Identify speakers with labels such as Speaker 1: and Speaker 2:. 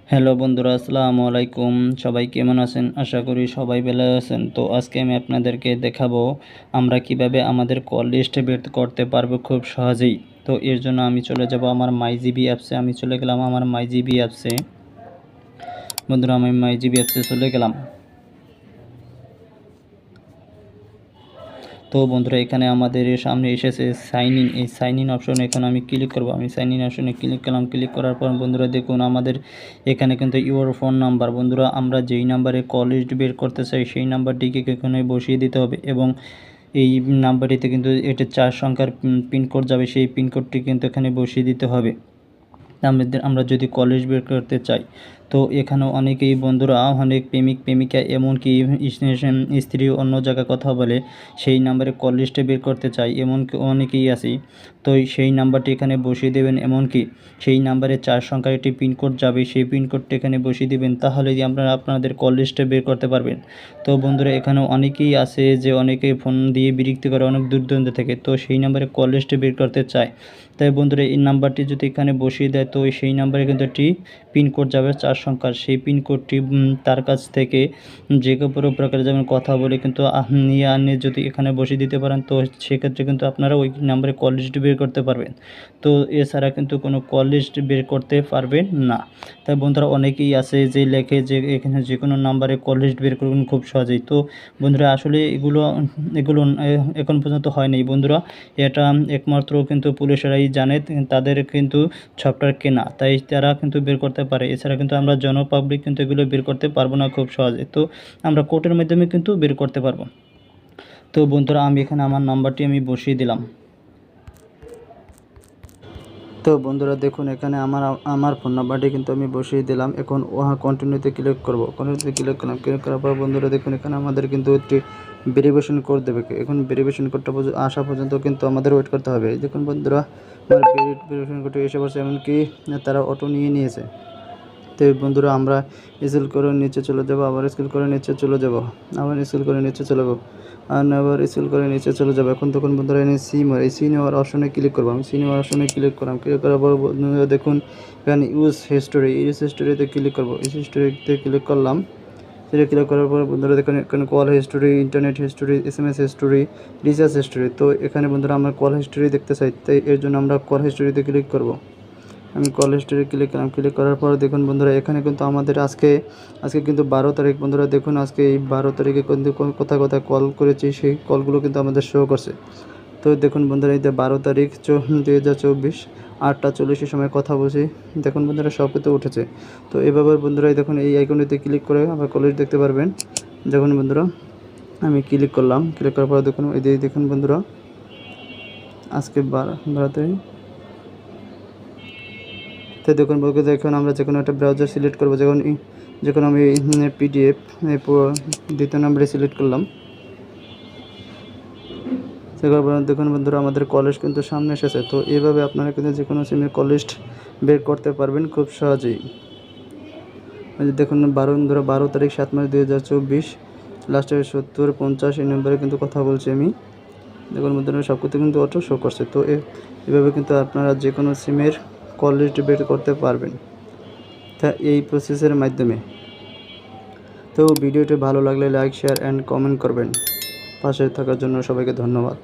Speaker 1: Hello বন্ধুরা, আসসালামু আলাইকুম। সবাই কেমন আছেন? আশা করি সবাই ভালো আছেন। তো আজকে আমি আপনাদেরকে দেখাবো আমরা কিভাবে আমাদের কল লিস্ট বের করতে পারবো খুব সহজেই। তো এর জন্য আমি চলে যাব আমার মাইজিবি অ্যাপসে। আমি চলে গেলাম আমার মাইজিবি অ্যাপসে। বন্ধুরা, আমি মাইজিবি অ্যাপসে চলে গেলাম। তো বন্ধুরা, এখানে আমাদের সামনে এসেছে সাইন ইন। এই সাইন ইন অপশনে এখন আমি ক্লিক করব। আমি সাইন ইন অপশনে ক্লিক করলাম। ক্লিক করার পর বন্ধুরা দেখুন আমাদের এখানে কিন্তু ইউর ফোন নাম্বার, বন্ধুরা আমরা যেই নাম্বারে কল লিস্ট বের করতে চাই সেই নাম্বারটিকে এখানে বসিয়ে দিতে হবে এবং এই নাম্বারটিতে কিন্তু এটা 4 সংখ্যার পিনকোড যাবে, সেই পিনকোডটি কিন্তু এখানে বসিয়ে দিতে হবে। আমরা যদি কলেজ বের করতে চাই। তো এখানেও অনেকেই বন্ধুরা অনেক প্রেমিক প্রেমিকা এমনকি স্ত্রী অন্য জায়গায় কথা বলে সেই নাম্বারে কল লিস্টে বের করতে চাই, এমন অনেকেই আছে। তো সেই নাম্বারটি এখানে বসিয়ে দেবেন, এমনকি সেই নাম্বারে 4 সংখ্যার একটি পিনকোড যাবে, সেই পিনকোডটি এখানে বসিয়ে দেবেন, তাহলেই আপনারা আপনাদের কল লিস্টে বের করতে পারবেন। তো বন্ধুরা, এখানেও অনেকেই আছে যে অনেকেই ফোন দিয়ে বিরক্তি করে অনেক দূর দূরান্ত থেকে, তো সেই নাম্বারে কল লিস্টে বের করতে চায়। তাই বন্ধুরা, এই নাম্বারটি যদি এখানে বসিয়ে দেয় তো সেই নাম্বারে কিন্তু একটি পিনকোড যাবে 4 সংখ্যার। সেই পিনকোডটি তার কাছ থেকে যে কোনো প্রকারে যেমন কথা বলে কিন্তু নিয়ে আনে যদি এখানে বসিয়ে দিতে পারেন, তো সেক্ষেত্রে কিন্তু আপনারা ওই নাম্বারে কল লিস্ট বের করতে পারবেন। তো এছাড়া কিন্তু কোনো কল লিস্ট বের করতে পারবেন না। তাই বন্ধুরা, অনেকেই আছে যে লেখে যে এখানে যে কোনো নাম্বারে কল লিস্ট বের করবেন খুব সহজেই। তো বন্ধুরা, আসলে এগুলো এখন পর্যন্ত হয়নি বন্ধুরা। এটা একমাত্র কিন্তু পুলিশেরাই জানে, তাদের কিন্তু সফটওয়্যার কেনা, তাই তারা কিন্তু বের করতে পারে। এছাড়া কিন্তু আমরা জনপাবলিক কিন্তু এগুলো বের করতে পারবো না খুব সহজে। তো আমরা কোর্টের মাধ্যমে কিন্তু বের করতে পারবো। তো বন্ধুরা, আমি এখানে আমার নাম্বারটি আমি বসিয়ে দিলাম। তো বন্ধুরা দেখুন, এখানে আমার ফোন নাম্বারটি কিন্তু আমি বসিয়ে দিলাম। এখন কন্টিনিউতে ক্লিক করব। কন্টিনিউতে ক্লিক করলাম। ক্লিক করার পর বন্ধুরা দেখুন, এখানে আমাদের কিন্তু একটি ভেরিফিকেশন কোড দেবে। এখন ভেরিফিকেশন কোডটা আসা পর্যন্ত কিন্তু আমাদের ওয়েট করতে হবে। দেখুন বন্ধুরা, আমার ভেরিফিকেশন কোডটি এসে পড়ছে, এমনকি তারা অটো নিয়েছে। তো বন্ধুরা, আমরা স্ক্রল করে নিচে চলে যাব, আবার স্ক্রল করে নিচে চলে যাব, আবার স্ক্রল করে নিচে চলে যাব, আর আবার স্ক্রল করে নিচে চলে যাব। এখন তখন বন্ধুরা এনে সি নেওয়ার অপশনে ক্লিক করবো। আমি সি নেওয়ার অপশনে ক্লিক করলাম। ক্লিক করার পর বন্ধুরা দেখুন এখানে ইউজ হিস্টোরিতে ক্লিক করবো। ইউজ হিস্টোরিতে ক্লিক করলাম। সেটা ক্লিক করার পর বন্ধুরা দেখুন এখানে call history, internet history, SMS history, recharge history. তো এখানে বন্ধুরা আমরা কল হিস্টোরি দেখতে চাই, তাই এর জন্য আমরা কল হিস্টোরিতে ক্লিক করব। আমি কল হিস্টোরি ক্লিক করলাম। ক্লিক করার পর দেখুন বন্ধুরা, এখানে কিন্তু আমাদের আজকে কিন্তু 12 তারিখ। বন্ধুরা দেখুন, আজকে এই 12 তারিখে কিন্তু কোথায় কোথায় কল করেছি সেই কলগুলো কিন্তু আমাদের শো করছে। তো দেখুন বন্ধুরা, এই 12 তারিখ 2024 8টা 40 সময় কথা বলছি। দেখুন বন্ধুরা, সব কিন্তু উঠেছে। তো এভাবে বন্ধুরা দেখুন এই আইকনটিতে ক্লিক করে আবার কলেজ দেখতে পারবেন। দেখুন বন্ধুরা, আমি ক্লিক করলাম। ক্লিক করার পর দেখুন এই দেখুন বন্ধুরা, আজকে 12 তারিখ। তো দেখুন বলতে এখন আমরা যে কোনো একটা ব্রাউজার সিলেক্ট করবো। যখন আমি PDF দ্বিতীয় নম্বরে সিলেক্ট করলাম। সেখানে দেখুন বন্ধুরা, আমাদের কলেজ কিন্তু সামনে এসেছে। তো এইভাবে আপনারা কিন্তু যে কোনো সিমের কলেজ বের করতে পারবেন খুব সহজেই। দেখুন 12 তারিখ 7 মার্চ 2024 লাস্টে 70 50 এই নম্বরে কিন্তু কথা বলছি আমি। দেখুন বন্ধুরা, সব কিছু কিন্তু অটো শো করছে। তো এভাবে কিন্তু আপনারা যে কোনো সিমের কল লিস্ট বের করতে পারবেন তা এই প্রসেসের মাধ্যমে। তো ভিডিওটি ভালো লাগলে লাইক, শেয়ার অ্যান্ড কমেন্ট করবেন। পাশে থাকার জন্য সবাইকে ধন্যবাদ।